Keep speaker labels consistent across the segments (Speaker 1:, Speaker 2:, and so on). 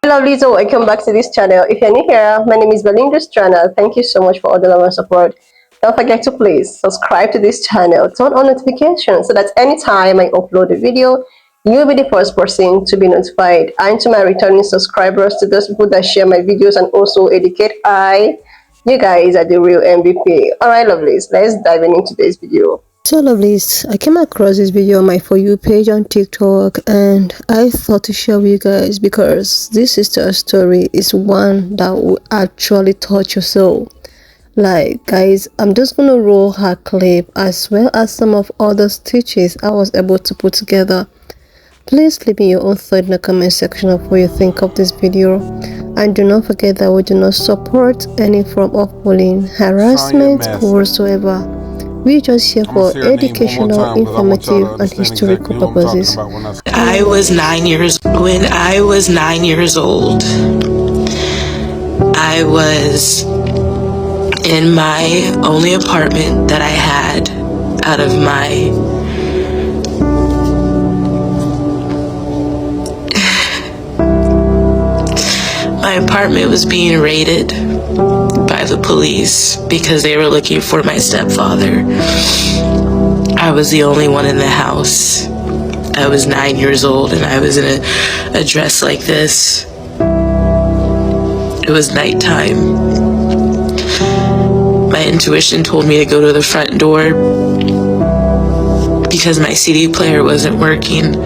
Speaker 1: Lovely, so welcome back to this channel. If you're new here, my name is Belinda's channel. Thank you so much for all the love and support. Don't forget to please subscribe to this channel, turn on notifications so that anytime I upload a video, you'll be the first person to be notified. And to my returning subscribers, to those people that share my videos and also educate, you guys are the real MVP. Alright, lovelies, let's dive into today's video.
Speaker 2: So lovelies, I came across this video on my For You page on TikTok and I thought to share with you guys because this sister's story is one that will actually touch your soul. Like guys, I'm just gonna roll her clip as well as some of other stitches I was able to put together. Please leave me your own thought in the comment section of what you think of this video, and do not forget that we do not support any form of bullying, harassment or whatsoever. We just here for educational, informative, and historical purposes.
Speaker 3: I was 9 years when I was 9 years old. I was in my only apartment that I had out of my apartment was being raided by the police because they were looking for my stepfather. I was the only one in the house. I was 9 years old and I was in a dress like this. It was nighttime. My intuition told me to go to the front door because my CD player wasn't working.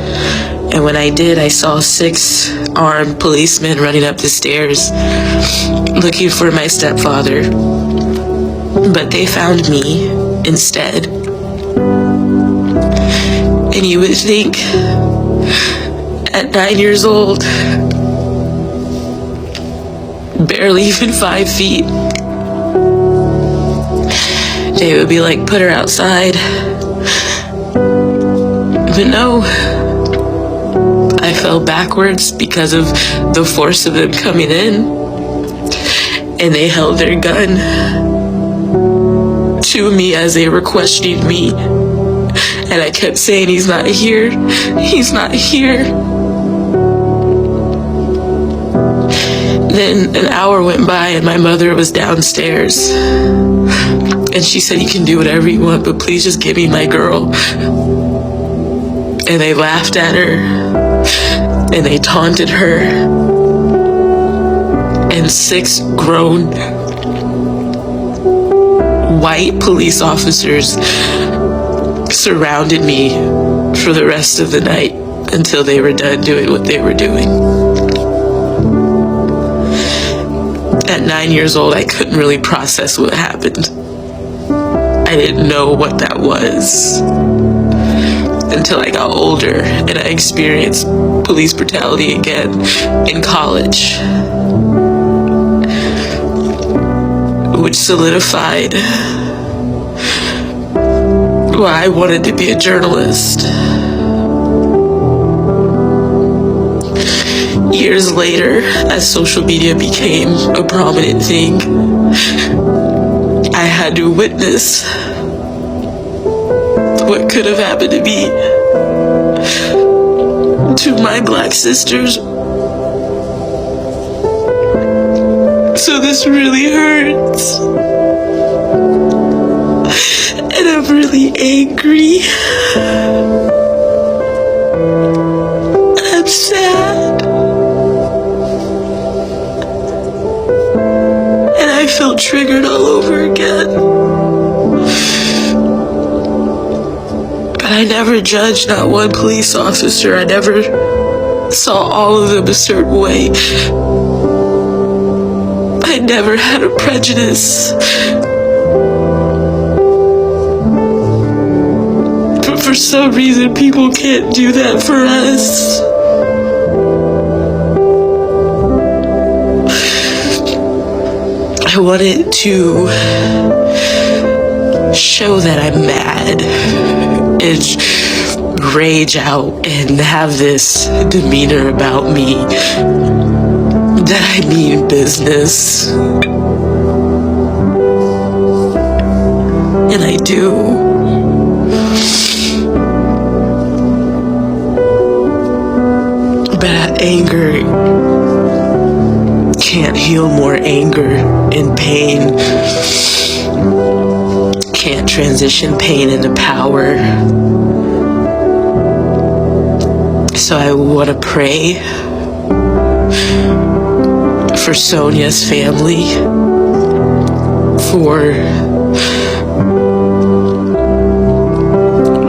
Speaker 3: And when I did, I saw 6 armed policemen running up the stairs looking for my stepfather. But they found me instead. And you would think at 9 years old, barely even 5 feet, they would be like, put her outside. But no. I fell backwards because of the force of them coming in, and they held their gun to me as they were questioning me, and I kept saying, he's not here, he's not here. Then an hour went by and my mother was downstairs, and she said, you can do whatever you want, but please just give me my girl. And they laughed at her and they taunted her, and 6 grown white police officers surrounded me for the rest of the night until they were done doing what they were doing. At 9 years old, I couldn't really process what happened. I didn't know what that was until I got older and I experienced police brutality again in college, which solidified why I wanted to be a journalist. Years later, as social media became a prominent thing, I had to witness what could have happened to me, to my black sisters. So this really hurts. And I'm really angry. I'm sad. And I feel triggered all over again. I never judged not one police officer. I never saw all of them a certain way. I never had a prejudice. But for some reason, people can't do that for us. I wanted to show that I'm mad and rage out and have this demeanor about me that I mean business. And I do. But anger can't heal more anger and pain, can't transition pain into power. So I want to pray for Sonia's family, for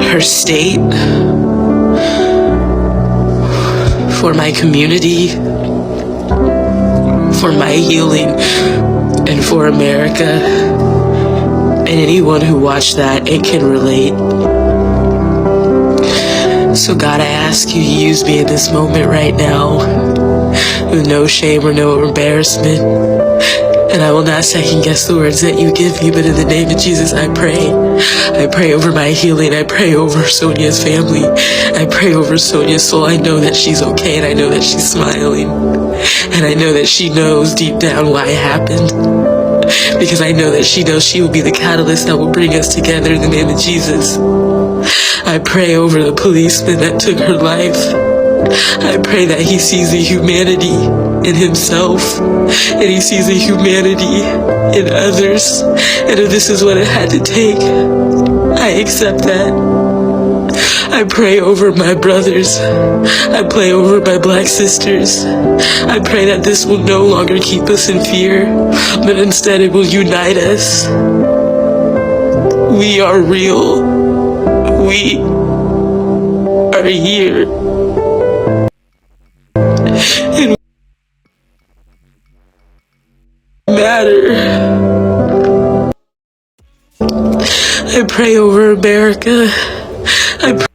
Speaker 3: her state, for my community, for my healing, and for America, and anyone who watched that and can relate. So God, I ask you to use me in this moment right now with no shame or no embarrassment. And I will not second guess the words that you give me, but in the name of Jesus, I pray. I pray over my healing. I pray over Sonia's family. I pray over Sonia's soul. I know that she's okay, and I know that she's smiling. And I know that she knows deep down why it happened. Because I know that she knows she will be the catalyst that will bring us together in the name of Jesus. I pray over the policeman that took her life. I pray that he sees the humanity in himself, and he sees the humanity in others, and if this is what it had to take, I accept that. I pray over my brothers. I pray over my black sisters. I pray that this will no longer keep us in fear, but instead it will unite us. We are real. We are here. And we matter. I pray over America. I pray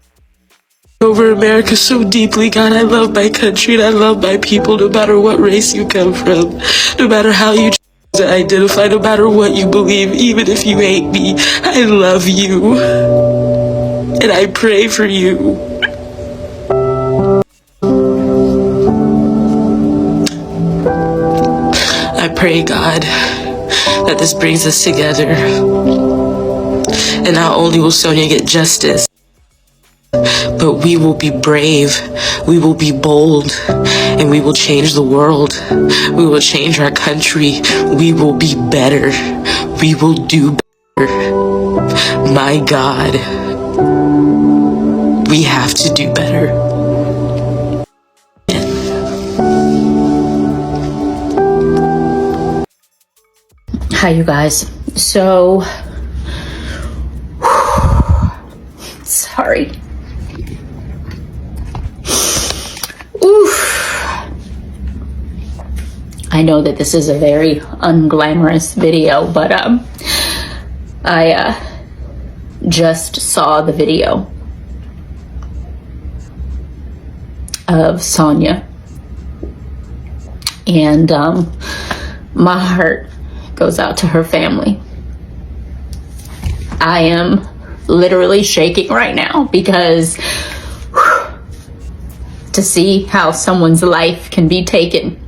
Speaker 3: over America so deeply, God. I love my country and I love my people, no matter what race you come from, no matter how you choose to identify, no matter what you believe, even if you hate me. I love you. And I pray for you. I pray, God, that this brings us together. And not only will Sonia get justice, but we will be brave, we will be bold, and we will change the world. We will change our country. We will be better. We will do better. My God, we have to do better.
Speaker 4: Hi, you guys. So, sorry. Oof. I know that this is a very unglamorous video, but I just saw the video of Sonia, and my heart goes out to her family. I am literally shaking right now because to see how someone's life can be taken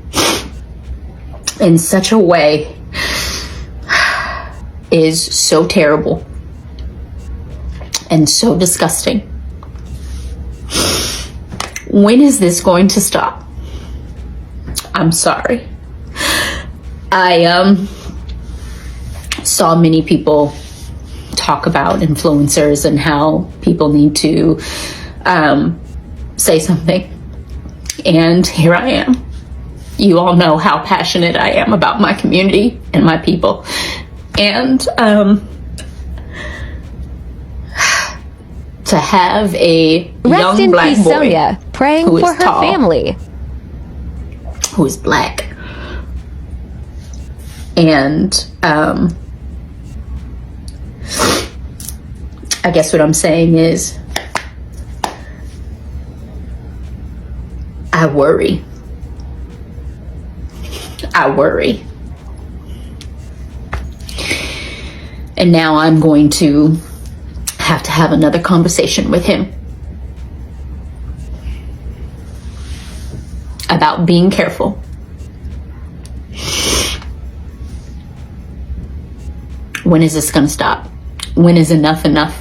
Speaker 4: in such a way is so terrible and so disgusting. When is this going to stop? I'm sorry. I saw many people talk about influencers and how people need to say something, and here I am. You all know how passionate I am about my community and my people, and to have a
Speaker 5: Rest
Speaker 4: young
Speaker 5: in
Speaker 4: black
Speaker 5: peace,
Speaker 4: boy
Speaker 5: Sonia, praying
Speaker 4: who is
Speaker 5: for her
Speaker 4: tall,
Speaker 5: family,
Speaker 4: who is black, and I guess what I'm saying is I worry. And now I'm going to have another conversation with him about being careful. When is this going to stop? When is enough enough?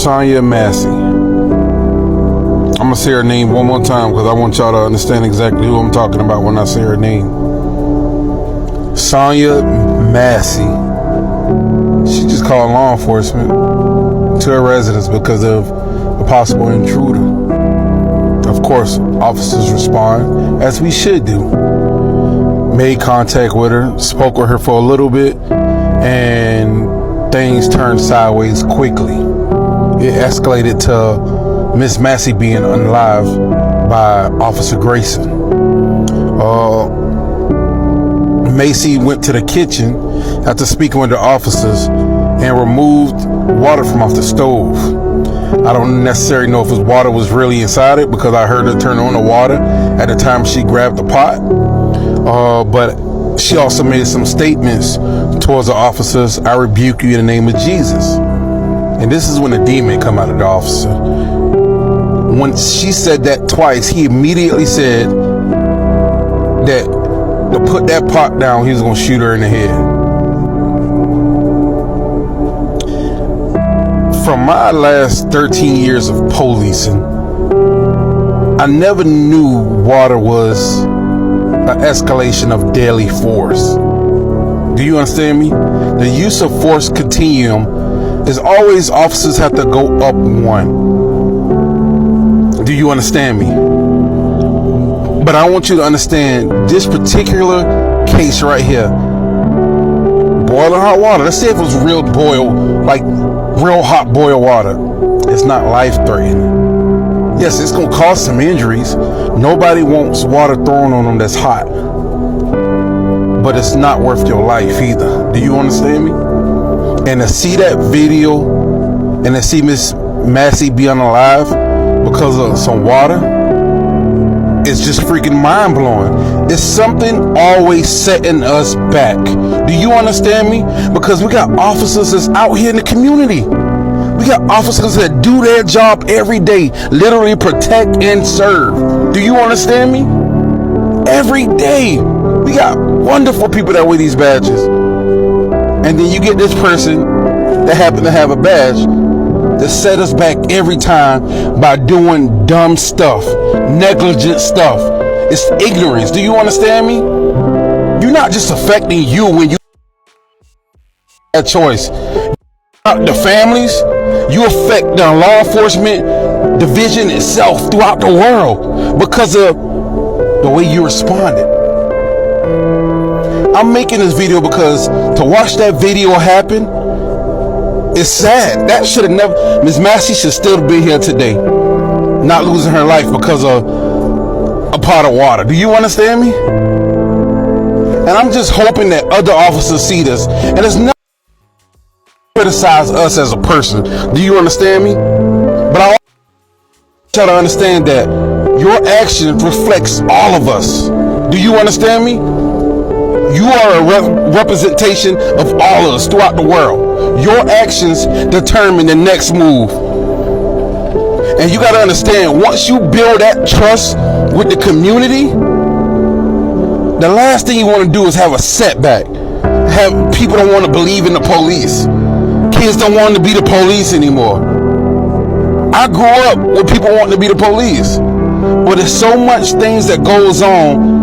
Speaker 5: Sonia Massey. I'm gonna say her name one more time because I want y'all to understand exactly who I'm talking about when I say her name. Sonia Massey. She just called law enforcement to her residence because of a possible intruder. Of course, officers respond, as we should do. Made contact with her, spoke with her for a little bit, and things turned sideways quickly. It escalated to Miss Massey being unalived by Officer Grayson. Macy went to the kitchen after speaking with the officers and removed water from off the stove. I don't necessarily know if his water was really inside it because I heard her turn on the water at the time she grabbed the pot. But she also made some statements towards the officers. I rebuke you in the name of Jesus. And this is when the demon come out of the officer. When she said that twice, he immediately said that to put that pot down, he was going to shoot her in the head. From my last 13 years of policing, I never knew water was an escalation of deadly force. Do you understand me? The use of force continuum is always officers have to go up one. Do you understand me? But I want you to understand this particular case right here. Boiling hot water. Let's say if it was real hot boiled water. It's not life-threatening. Yes, it's going to cause some injuries. Nobody wants water thrown on them that's hot. But it's not worth your life either. Do you understand me? And to see that video and to see Miss Massey be unalive because of some water, it's just freaking mind-blowing. It's something always setting us back. Do you understand me? Because we got officers that's out here in the community. We got officers that do their job every day, literally protect and serve. Do you understand me? Every day. We got wonderful people that wear these badges. And then you get this person that happen to have a badge that set us back every time by doing dumb stuff, negligent stuff. It's ignorance. Do you understand me? You're not just affecting you when you that choice. The families, you affect the law enforcement division itself throughout the world because of the way you responded. I'm making this video because to watch that video happen, it's sad. That should have never. Miss Massey should still be here today, not losing her life because of a pot of water. Do you understand me? And I'm just hoping that other officers see this. And it's not criticize us as a person. Do you understand me? But I want you to understand that your action reflects all of us. Do you understand me? You are a representation of all of us throughout the world. Your actions determine the next move. And you got to understand, once you build that trust with the community, the last thing you want to do is have a setback. Have people don't want to believe in the police. Kids don't want to be the police anymore. I grew up with people wanting to be the police. But there's so much things that goes on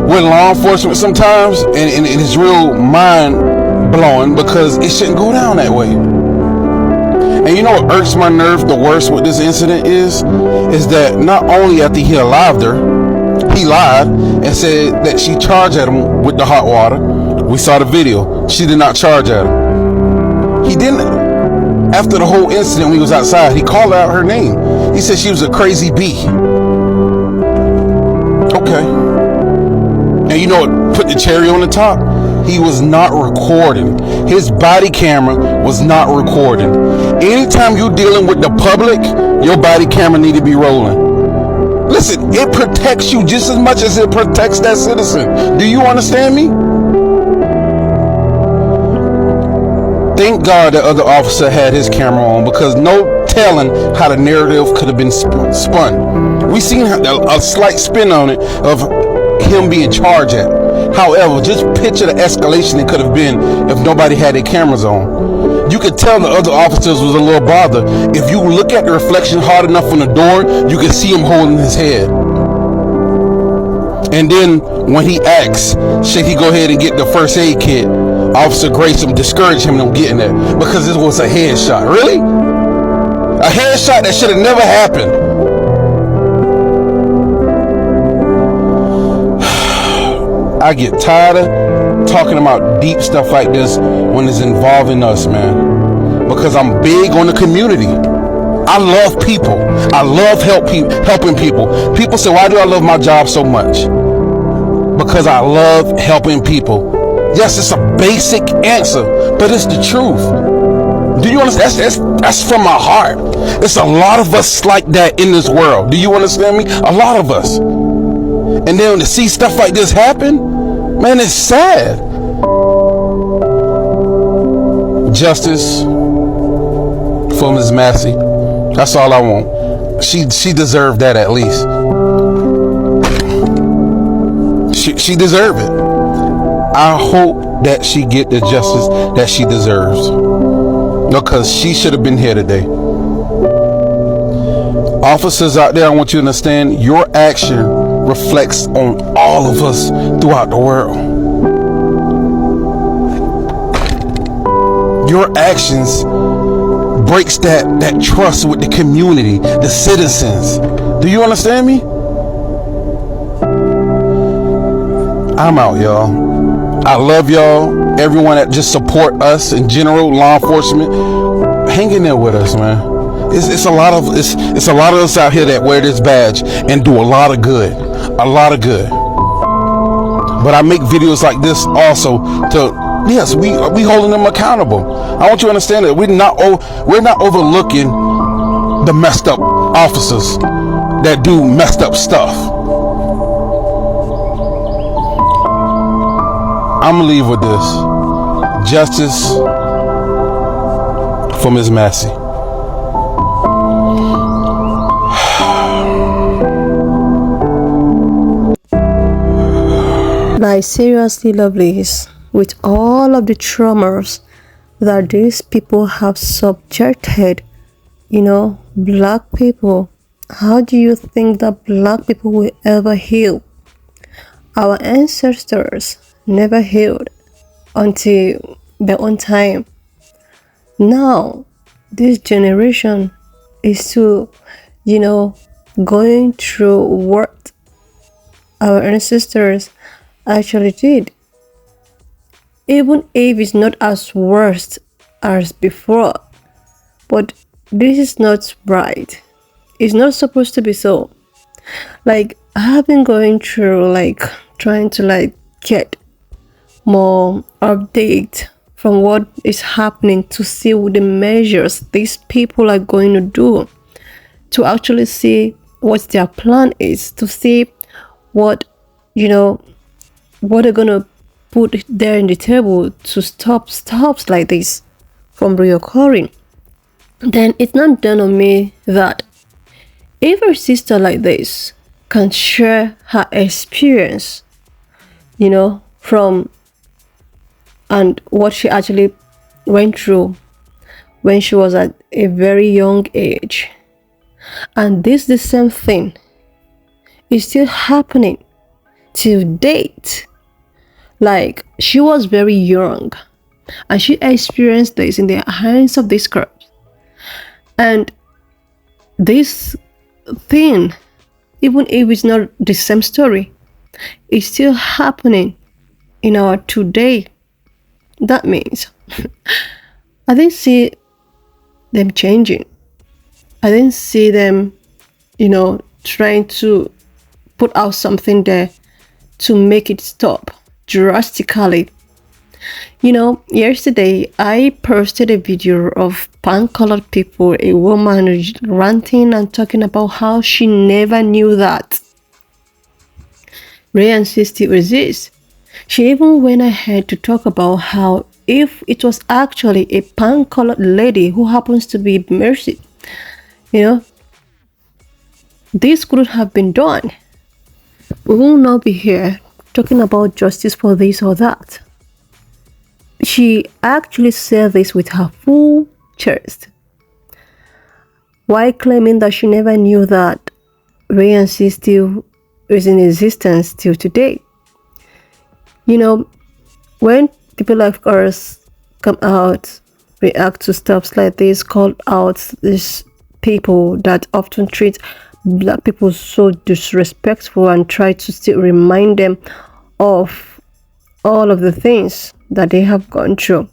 Speaker 5: with law enforcement sometimes, and it's real mind-blowing because it shouldn't go down that way. And you know what irks my nerve the worst with this incident is that not only after he alived her, he lied and said that she charged at him with the hot water. We saw the video. She did not charge at him. He didn't. After the whole incident, when he was outside, he called out her name. He said she was a crazy bee. Okay. And you know what put the cherry on the top? He was not recording. His body camera was not recording. Anytime you're dealing with the public, your body camera need to be rolling. Listen, it protects you just as much as it protects that citizen. Do you understand me? Thank God the other officer had his camera on, because no telling how the narrative could have been spun. We seen a slight spin on it of him being charged at. However, just picture the escalation it could have been if nobody had their cameras on. You could tell the other officers was a little bothered. If you look at the reflection hard enough on the door, you can see him holding his head. And then when he asks, should he go ahead and get the first aid kit, Officer Grayson discouraged him from getting that because this was a headshot. Really? A headshot that should have never happened. I get tired of talking about deep stuff like this when it's involving us, man. Because I'm big on the community. I love people. I love helping people. People say, why do I love my job so much? Because I love helping people. Yes, it's a basic answer, but it's the truth. Do you understand? That's from my heart. It's a lot of us like that in this world. Do you understand me? A lot of us. And then to see stuff like this happen, man, it's sad. Justice for Ms. Massey. That's all I want. She deserved that at least. She deserved it. I hope that she get the justice that she deserves. Because she should have been here today. Officers out there, I want you to understand, your action reflects on all of us throughout the world. Your actions breaks that trust with the community, the citizens. Do you understand me? I'm out, y'all. I love y'all. Everyone that just support us in general, law enforcement, hang in there with us, man. It's a lot of us out here that wear this badge and do a lot of good. A lot of good. But I make videos like this also to, yes, we holding them accountable. I want you to understand that we're not overlooking the messed up officers that do messed up stuff. I'm gonna leave with this. Justice for Ms. Massey.
Speaker 2: Like seriously, lovelies, with all of the traumas that these people have subjected, black people, how do you think that black people will ever heal? Our ancestors never healed until their own time. Now, this generation is still, going through what our ancestors actually did. Even if it's not as worst as before, but this is not right. It's not supposed to be so. Like, I have been going through, trying to, get more update from what is happening to see what the measures these people are going to do, to actually see what their plan is, to see what what they're gonna put there in the table to stop stops like this from reoccurring. Then it's not done on me that if a sister like this can share her experience, from and what she actually went through when she was at a very young age, and the same thing is still happening till date. Like, she was very young and she experienced this in the hands of this girl, and this thing, even if it's not the same story, is still happening in our today. That means I didn't see them changing. I didn't see them, trying to put out something there to make it stop drastically. Yesterday I posted a video of pan-colored people, a woman ranting and talking about how she never knew that Ray and Sisti exist. She even went ahead to talk about how if it was actually a pan-colored lady who happens to be Mercy, this couldn't have been done. We will not be here talking about justice for this or that, She actually said this with her full chest, while claiming that she never knew that Ray and C still is in existence till today. You know, when people like us come out, react to stuff like this, call out these people that often treat black people so disrespectful and try to still remind them of all of the things that they have gone through.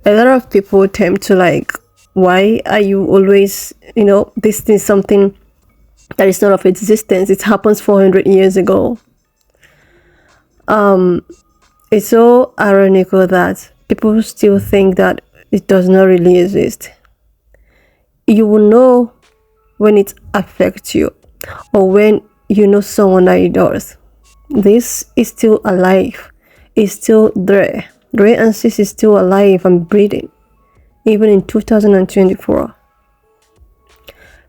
Speaker 2: A lot of people tend to like, why are you always, this is something that is not of existence. It happens 400 years ago. It's so ironical that people still think that it does not really exist. You will know when it affects you, or when you know someone that it does. This is still alive. It's still there. Ray and Sis is still alive and breathing, even in 2024.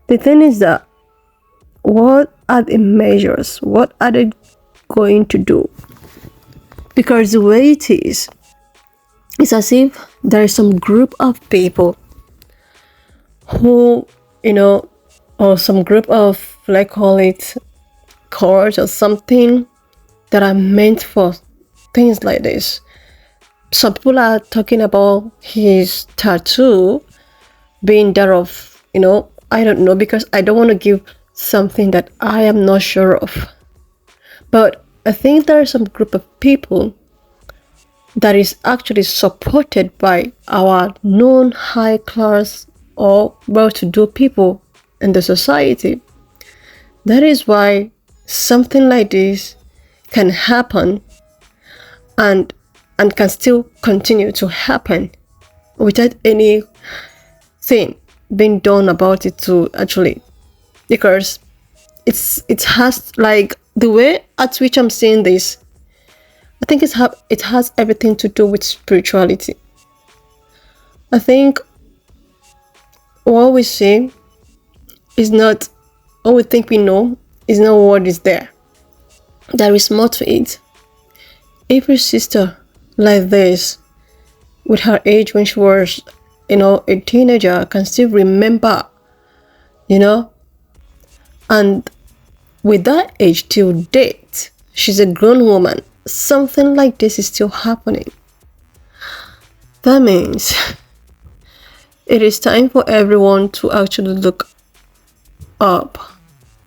Speaker 2: The thing is that, what are the measures? What are they going to do? Because the way it is, it's as if there is some group of people who, or some group of, like, call it courts or something, that are meant for things like this. Some people are talking about his tattoo being that of, I don't know, because I don't want to give something that I am not sure of. But I think there is some group of people that is actually supported by our known high class or well-to-do people in the society. That is why something like this can happen and can still continue to happen without anything being done about it to actually, because it has, like, the way at which I'm saying this, I think it has everything to do with spirituality. I think what we see is not what we think we know, is not what is there. There is more to it. Every sister like this, with her age when she was, a teenager, can still remember, and with that age till date, she's a grown woman. Something like this is still happening. That means it is time for everyone to actually look up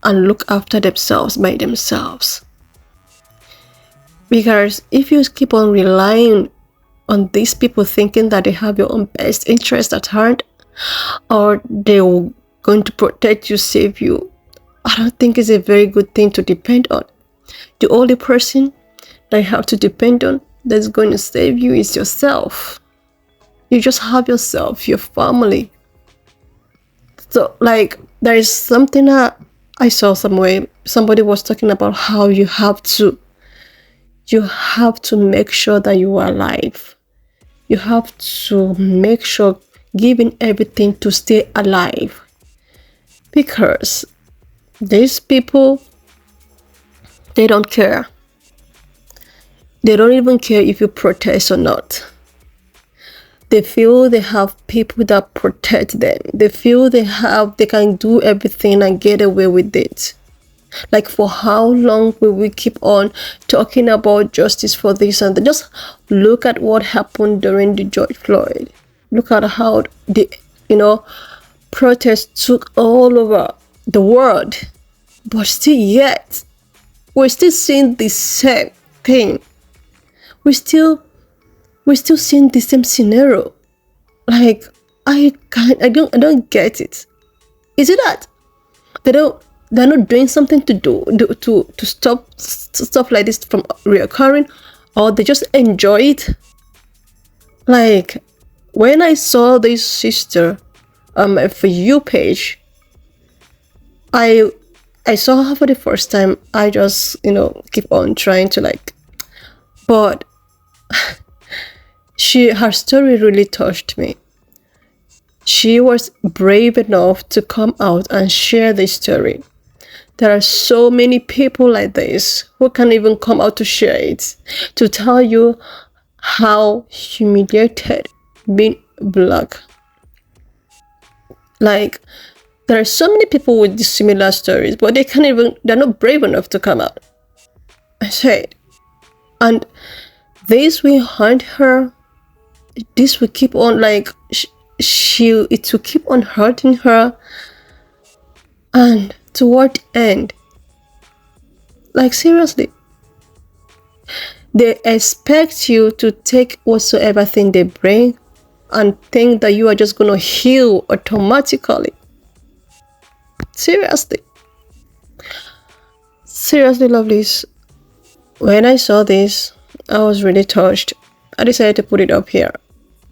Speaker 2: and look after themselves by themselves. Because if you keep on relying on these people thinking that they have your own best interest at heart, or they're going to protect you, save you, I don't think it's a very good thing to depend on. The only person that you have to depend on that's going to save you is yourself. You just have yourself, your family. So, like, there is something that I saw somewhere. Somebody was talking about how you have to make sure that you are alive. You have to make sure giving everything to stay alive. Because these people, they don't care. They don't even care if you protest or not. They feel they have people that protect them. They feel they can do everything and get away with it. Like, for how long will we keep on talking about justice for this and that? Just look at what happened during the George Floyd. Look at how the, protests took all over the world. But still yet, we're still seeing the same thing. We're still seeing the same scenario. Like, I don't get it. Is it that they're not doing something to stop stuff like this from reoccurring, or they just enjoy it? Like, when I saw this sister For You page, I saw her for the first time. I just keep on trying to but her story really touched me. She was brave enough to come out and share this story. There are so many people like this who can't even come out to share it, to tell you how humiliated being black. Like, there are so many people with similar stories, but they're not brave enough to come out. I said, and this will haunt her. This will keep on, like, it will keep on hurting her. And to what end? Like, seriously, they expect you to take whatsoever thing they bring and think that you are just going to heal automatically. Seriously, lovelies. When I saw this, I was really touched. I decided to put it up here.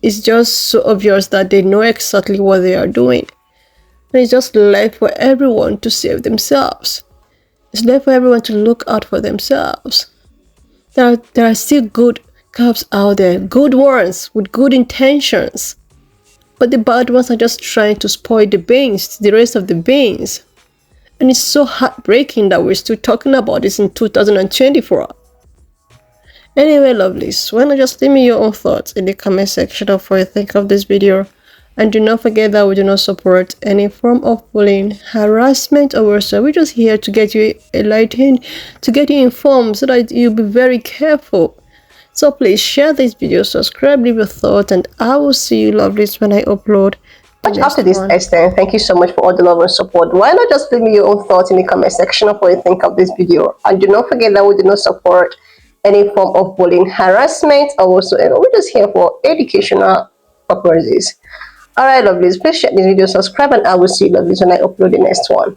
Speaker 2: It's just so obvious that they know exactly what they are doing. And it's just left for everyone to save themselves. It's left for everyone to look out for themselves. There are still good cops out there, good ones with good intentions. But the bad ones are just trying to spoil the rest of the beans. And it's so heartbreaking that we're still talking about this in 2024. Anyway, lovelies, why not just leave me your own thoughts in the comment section of what you think of this video. And do not forget that we do not support any form of bullying, harassment, or worse. We're just here to get you enlightened, to get you informed, so that you'll be very careful. So please share this video, subscribe, leave your thoughts, and I will see you, lovelies, when I upload the next
Speaker 1: Up to this
Speaker 2: one.
Speaker 1: extent, thank you so much for all the love and support. Why not just leave me your own thoughts in the comment section of what you think of this video. And do not forget that we do not support any form of bullying, harassment, or whatsoever. We're just here for educational purposes. Alright, lovelies, please share this video, subscribe, and I will see you, lovelies, when I upload the next one.